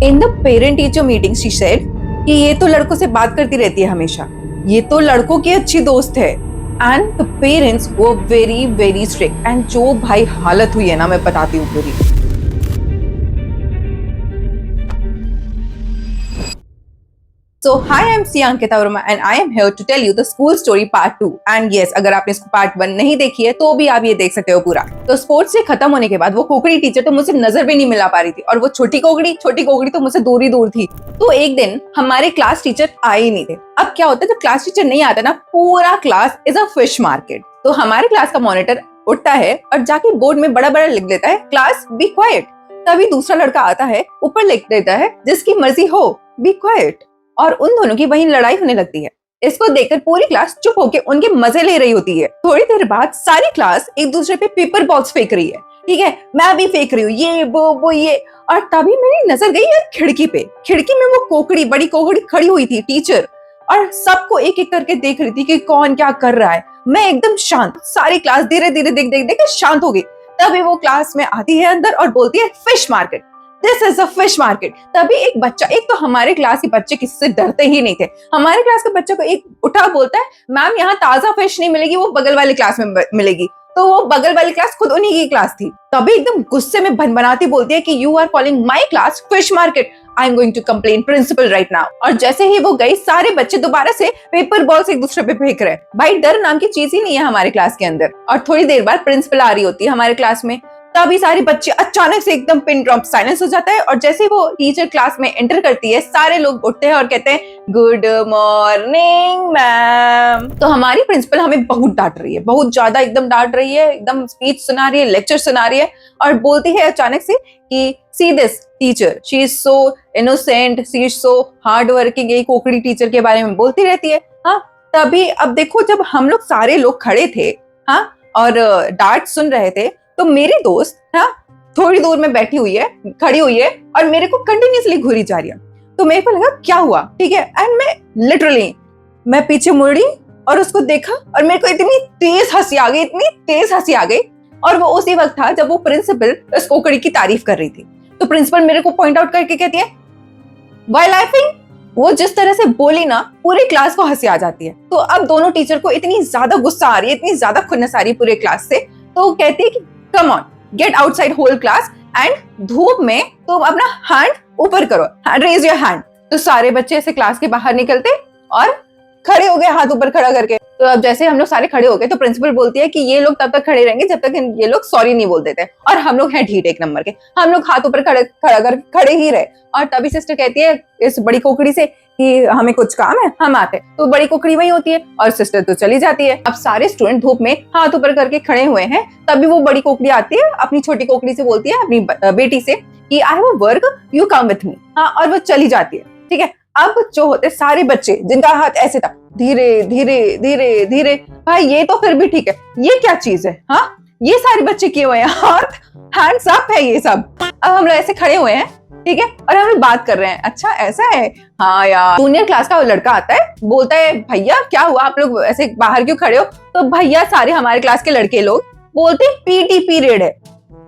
In the parent teacher meeting she said कि ये तो लड़कों से बात करती रहती है हमेशा, ये तो लड़कों की अच्छी दोस्त है। एंड द पेरेंट्स वो वेरी वेरी स्ट्रिक्ट। एंड जो भाई हालत हुई है ना, मैं बताती हूँ पूरी। So hi, I'm Sia Ankita Verma and I am here to tell you the school story part 2. And yes, अगर आपने इसको part 1 नहीं देखी है तो भी आप ये देख सकते हो पूरा। तो स्पोर्ट्स से खत्म होने के बाद वो कोकड़ी टीचर तो मुझसे नजर भी नहीं मिला पा रही थी, और वो छोटी कोकड़ी तो मुझसे दूर ही दूर थी। तो एक दिन हमारे क्लास टीचर आए ही नहीं थे। अब क्या होता है, जब क्लास टीचर नहीं आता ना, पूरा class is a fish market. तो हमारे क्लास का मॉनिटर उठता है और जाके बोर्ड में बड़ा बड़ा लिख देता है, क्लास बी क्वाइट। तभी दूसरा लड़का आता है, ऊपर लिख देता है, जिसकी मर्जी हो बी क्वाइट। और उन दोनों की वहीं लड़ाई होने लगती है। इसको देखकर पूरी क्लास चुप होकर उनके मजे ले रही होती है। थोड़ी देर बाद सारी क्लास एक दूसरे पे पेपर बॉल्स फेंक रही है। ठीक है, मैं भी फेंक रही हूँ, ये वो ये। और तभी मेरी नजर गई है खिड़की पे। खिड़की में वो बड़ी कोकड़ी खड़ी हुई थी टीचर, और सबको एक एक करके देख रही थी कि कौन क्या कर रहा है। मैं एकदम शांत, सारी क्लास धीरे धीरे देख देख देख शांत हो गई। तभी वो क्लास में आती है अंदर और बोलती है, fish market, this is a fish market. तभी एक बच्चा, एक तो हमारे क्लास के बच्चे किसी से डरते ही नहीं थे, हमारे क्लास के बच्चे को एक उठा बोलता है, मैम यहाँ ताजा फिश नहीं मिलेगी, वो बगल वाली क्लास में मिलेगी। तो वो बगल वाली क्लास खुद उन्हीं की क्लास थी। तभी एकदम गुस्से में भनभनाती बोलती है कि you are calling my class fish market, I am going to complain principal right now. और जैसे ही वो गई, सारे बच्चे दोबारा से पेपर बॉल्स एक दूसरे पे फेंक रहे हैं। भाई, डर नाम की चीज ही नहीं है हमारे क्लास के अंदर। और थोड़ी देर बाद प्रिंसिपल आ रही होती है हमारे क्लास में। तभी सारे बच्चे अचानक से एकदम पिन ड्रॉप साइलेंस हो जाता है, और जैसे ही वो टीचर क्लास में एंटर करती है, सारे लोग उठते हैं और कहते हैं, गुड मॉर्निंग मैम। तो हमारी प्रिंसिपल हमें बहुत डांट रही है, बहुत ज्यादा एकदम डांट रही है, एकदम स्पीच सुना रही है, लेक्चर सुना रही है, और बोलती है अचानक से कि see this teacher, she is so innocent, she is so hard working. यही कोकड़ी टीचर के बारे में बोलती रहती है। हाँ, तभी अब देखो, जब हम लोग सारे लोग खड़े थे, हाँ, और डांट सुन रहे थे, तो मेरी दोस्त, हाँ, थोड़ी दूर में बैठी हुई है, खड़ी हुई है, और मेरे को कंटिन्यूअसली घूरी जा रही है। तो मेरे को लगा क्या हुआ, ठीक है। एंड मैं पीछे मुड़ी और उसको देखा, और मेरे को इतनी तेज हंसी आ गई। और वो उसी वक्त था जब वो प्रिंसिपल उस कोकड़ी की तारीफ कर रही थी। तो प्रिंसिपल मेरे को पॉइंट आउट करके कहती है, व्हाई लाफिंग। वो जिस तरह से बोली ना, पूरी क्लास को हंसी आ जाती है। तो अब दोनों टीचर को इतनी ज्यादा गुस्सा आ रही है, इतनी ज्यादा खुन्नस आ रही है पूरे क्लास से। तो कहती है कि come on, get outside whole class, and धूप में तुम अपना हैंड ऊपर करो, रेज योर हैंड। तो सारे बच्चे ऐसे क्लास के बाहर निकलते और खड़े हो गए हाथ ऊपर खड़ा करके। तो अब जैसे हम लोग सारे खड़े हो गए, तो प्रिंसिपल बोलती है कि ये लोग तब तक खड़े रहेंगे जब तक ये लोग सॉरी नहीं बोल देते। और हम लोग हैं ढीठ एक नंबर के, हम लोग हाथ ऊपर खड़े ही रहे। और तभी सिस्टर कहती है इस बड़ी कोकड़ी से कि हमें कुछ काम है, हम आते। तो बड़ी कोकड़ी वही होती है और सिस्टर तो चली जाती है। अब सारे स्टूडेंट धूप में हाथ ऊपर करके खड़े हुए हैं। तभी वो बड़ी कोकड़ी आती है, अपनी छोटी कोकड़ी से बोलती है, अपनी बेटी से, कि I have a work, you come with me. हाँ, और वो चली जाती है। ठीक है, अब जो होते सारे बच्चे जिनका हाथ ऐसे था, धीरे धीरे धीरे धीरे, भाई ये तो फिर भी ठीक है, ये क्या चीज है, हाँ, ये सारे बच्चे किए हुए हैं, हाथ हैंड्स अप है ये सब। अब हम लोग ऐसे खड़े हुए हैं, ठीक है, और हम लोग बात कर रहे हैं, अच्छा ऐसा है, हाँ यार। जूनियर क्लास का वो लड़का आता है, बोलता है, भैया क्या हुआ, आप लोग ऐसे बाहर क्यों खड़े हो। तो भैया सारे हमारे क्लास के लड़के लोग बोलते पीटी पीरियड है।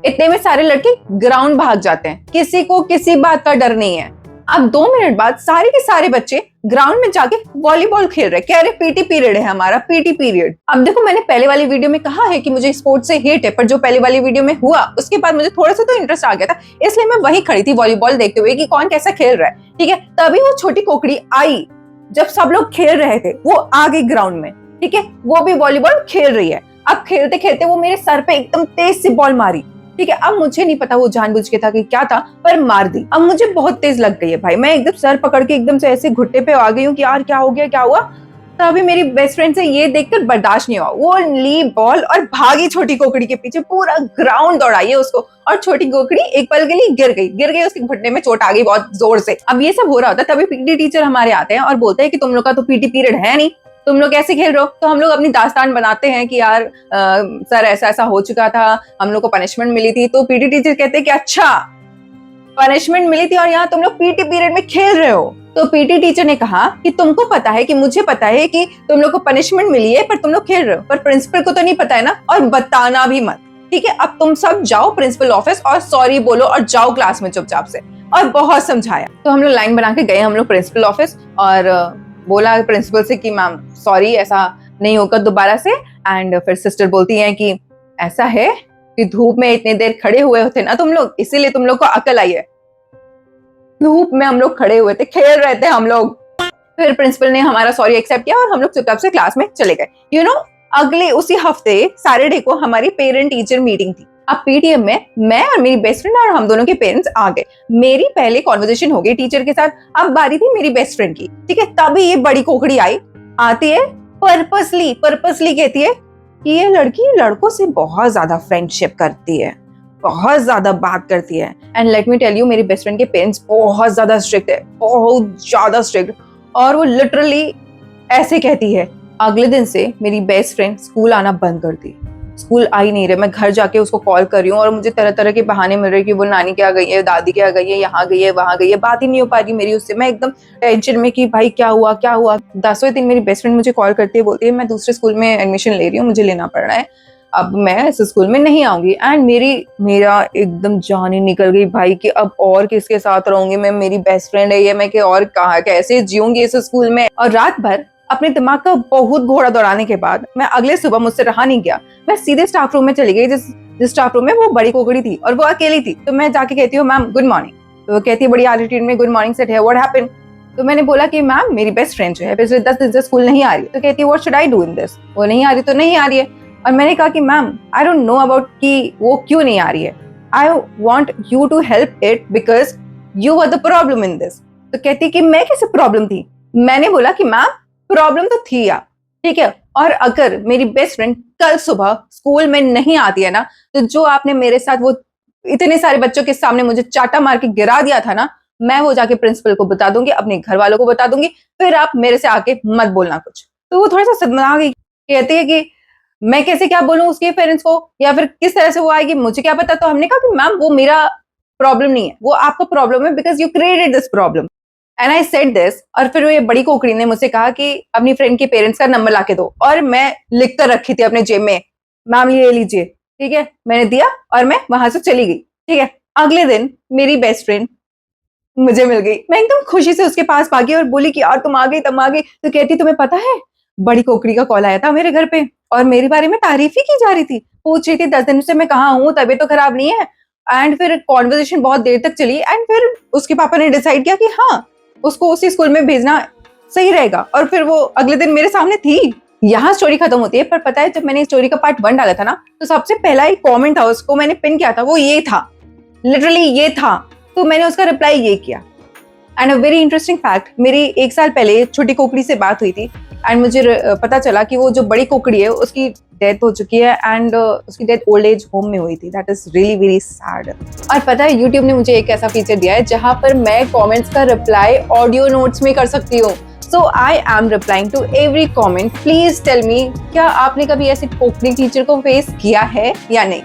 इतने में सारे लड़के ग्राउंड भाग जाते हैं, किसी को किसी बात का डर नहीं है। अब 2 मिनट बाद सारे के सारे बच्चे ग्राउंड में जाके वॉलीबॉल खेल रहे, कह रहे पीटी पीरियड है हमारा, पीटी पीरियड। अब देखो, मैंने पहले वाली वीडियो में कहा है कि मुझे स्पोर्ट्स से हेट है, पर जो पहले वाली वीडियो में हुआ उसके बाद मुझे थोड़ा सा तो इंटरेस्ट आ गया था, इसलिए मैं वहीं खड़ी थी वॉलीबॉल देखते हुए कि कौन कैसा खेल रहा है। ठीक है, तभी वो छोटी कोकड़ी आई, जब सब लोग खेल रहे थे वो आ गई ग्राउंड में। ठीक है, वो भी वॉलीबॉल खेल रही है। अब खेलते खेलते वो मेरे सर पे एकदम तेज सी बॉल मारी। ठीक है, अब मुझे नहीं पता वो जानबूझ के था कि क्या था, पर मार दी। अब मुझे बहुत तेज लग गई है भाई, मैं एकदम सर पकड़ के एकदम से ऐसे घुट्टे पे आ गई हूँ कि यार क्या हो गया, क्या हुआ। तभी मेरी बेस्ट फ्रेंड से ये देखकर बर्दाश्त नहीं हुआ, वो ली बॉल और भागी छोटी कोकड़ी के पीछे, पूरा ग्राउंड दौड़ाई है उसको, और छोटी कोकड़ी एक पल के लिए गिर गई, उसके घुटने में चोट आ गई बहुत जोर से। अब ये सब हो रहा होता है, तभी पीटी टीचर हमारे आते हैं और बोलते हैं कि तुम लोग का तो पीटी पीरियड है नहीं, तुम लोग कैसे खेल रहे हो। तो हम लोग अपनी दास्तान बनाते हैं कि यार सर ऐसा ऐसा हो चुका था, हम लोग को पनिशमेंट मिली थी। तो पीटी टीचर कहते हैं कि अच्छा पनिशमेंट मिली थी और यहाँ तुम लोग पीटी पीरियड में खेल रहे हो। तो पीटी टीचर ने कहा कि तुमको पता है कि मुझे पता है कि तुम लोग को पनिशमेंट मिली है, पर तुम लोग खेल रहे हो, पर प्रिंसिपल को तो नहीं पता है ना, और बताना भी मत। ठीक है, अब तुम सब जाओ प्रिंसिपल ऑफिस और सॉरी बोलो और जाओ क्लास में चुपचाप से। और बहुत समझाया। तो हम लोग लाइन बना के गए हम लोग प्रिंसिपल ऑफिस और बोला प्रिंसिपल से कि मैम सॉरी, ऐसा नहीं होगा दोबारा से। एंड फिर सिस्टर बोलती हैं कि ऐसा है कि धूप में इतनी देर खड़े हुए होते ना तुम लोग, इसीलिए तुम लोग को अकल आई है। धूप में हम लोग खड़े हुए थे, खेल रहे थे हम लोग। फिर प्रिंसिपल ने हमारा सॉरी एक्सेप्ट किया और हम लोग चुपचाप से क्लास में चले गए। यू नो, अगले उसी हफ्ते सैटरडे को हमारी पेरेंट टीचर मीटिंग थी। अब पीटीएम में मैं और मेरी बेस्ट फ्रेंड और हम दोनों के पेरेंट्स आ गए। मेरी पहले कॉन्वर्सेशन हो गई टीचर के साथ, अब बारी थी मेरी बेस्ट फ्रेंड की। ठीक है, तभी ये बड़ी खोखड़ी आई, आती है पर्पसली कहती है कि ये लड़की लड़कों से बहुत ज्यादा फ्रेंडशिप करती है, बहुत ज्यादा बात करती है। And let me tell you, मेरी बेस्ट फ्रेंड के पेरेंट्स बहुत ज्यादा स्ट्रिक्ट है, बहुत ज्यादा स्ट्रिक्ट। और वो लिटरली ऐसे कहती है। अगले दिन से मेरी बेस्ट फ्रेंड स्कूल आना बंद कर दी, स्कूल आई नहीं रहे। मैं घर जाके उसको कॉल कर रही हूँ और मुझे तरह तरह के बहाने मिल रहे कि वो नानी क्या गई है, दादी क्या गई है, यहाँ गई है, वहां गई है। बात ही नहीं हो पा रही मेरी उससे। मैं एकदम टेंशन में कि भाई क्या हुआ क्या हुआ। 10वें दिन मेरी बेस्ट फ्रेंड मुझे कॉल करती है, बोलती है मैं दूसरे स्कूल में एडमिशन ले रही हूँ, मुझे लेना पड़ रहा है, अब मैं इस स्कूल में नहीं आऊंगी। एंड मेरा एकदम जान ही निकल गई भाई कि अब और किसके साथ रहूंगी मैं, मेरी बेस्ट फ्रेंड है ये, मैं कि और कहाँ कैसे जीऊंगी इस स्कूल में। और रात भर अपने दिमाग का बहुत घोड़ा दौड़ाने के बाद मैं अगले सुबह, मुझसे रहा नहीं गया, मैं सीधे स्टाफ रूम में चली गई। जिस स्टाफ रूम में वो बड़ी कोकड़ी थी और वो अकेली थी। तो मैं जाके कहती हूँ मैम गुड मॉर्निंग। तो वो कहती है बड़ी एटीट्यूड में, गुड मॉर्निंग सेट है, व्हाट हैपेंड। तो मैंने बोला कि मैम मेरी बेस्ट फ्रेंड जो है पिछले 10 दिन से स्कूल नहीं आ रही। तो कहती है what should I do in this, वो नहीं आ रही तो नहीं आ रही है। और मैंने कहा कि ma'am I don't know about कि वो क्यों नहीं आ रही है, I want you to help it because you are the problem in this. तो कहती कि मैं कैसे प्रॉब्लम थी। मैंने बोला कि मैम प्रॉब्लम तो थी यार, ठीक है, और अगर मेरी बेस्ट फ्रेंड कल सुबह स्कूल में नहीं आती है ना, तो जो आपने मेरे साथ वो इतने सारे बच्चों के सामने मुझे चाटा मार के गिरा दिया था ना, मैं वो जाके प्रिंसिपल को बता दूंगी, अपने घर वालों को बता दूंगी, फिर आप मेरे से आके मत बोलना कुछ। तो वो थोड़ा सा सदमा गई, कहती है कि मैं कैसे क्या बोलूं उसके पेरेंट्स को, या फिर किस तरह से वो आएगी मुझे क्या पता। तो हमने कहा कि मैम वो मेरा प्रॉब्लम नहीं है, वो आपका प्रॉब्लम है because you created this problem. And I said this. और फिर वो ये बड़ी कोकड़ी ने मुझसे कहा कि अपनी फ्रेंड के पेरेंट्स का नंबर लाके दो। और मैं लिख कर रखी थी अपने जेब में, मैम ये लीजिए, ठीक है। मैंने दिया और मैं वहां से चली गई, ठीक है। अगले दिन मेरी बेस्ट फ्रेंड मुझे मिल गई, मैं एकदम खुशी से उसके पास भागी और बोली कि यार तुम आ गई, तुम आ गई। तो कहती तुम्हें पता है बड़ी कोकड़ी का कॉल आया था मेरे घर पे और मेरे बारे में तारीफ ही की जा रही थी, पूछ रही थी 10 दिन से मैं कहाँ हूँ, तबीयत तो खराब नहीं है। एंड फिर कॉन्वर्सेशन बहुत देर तक चली एंड फिर उसके पापा ने डिसाइड किया कि हाँ उसको उसी स्कूल में भेजना सही रहेगा। और फिर वो अगले दिन मेरे सामने थी। यहाँ स्टोरी खत्म होती है, पर पता है जब मैंने स्टोरी का पार्ट 1 डाला था ना, तो सबसे पहला एक कमेंट था उसको मैंने पिन किया था, वो ये था, लिटरली ये था। तो मैंने उसका रिप्लाई ये किया। And a very interesting fact, मेरी 1 साल पहले छोटी कोकड़ी से बात हुई थी एंड मुझे पता चला कि वो जो बड़ी कोकड़ी है उसकी डेथ हो चुकी है एंड उसकी डेथ ओल्ड एज होम में हुई थी। That is really very sad. और पता है यूट्यूब ने मुझे एक ऐसा फीचर दिया है जहां पर मैं कमेंट्स का रिप्लाई ऑडियो नोट्स में कर सकती हूँ। So I am replying to every comment. Please tell me, क्या आपने कभी ऐसे कोकड़ी टीचर को फेस किया है या नहीं।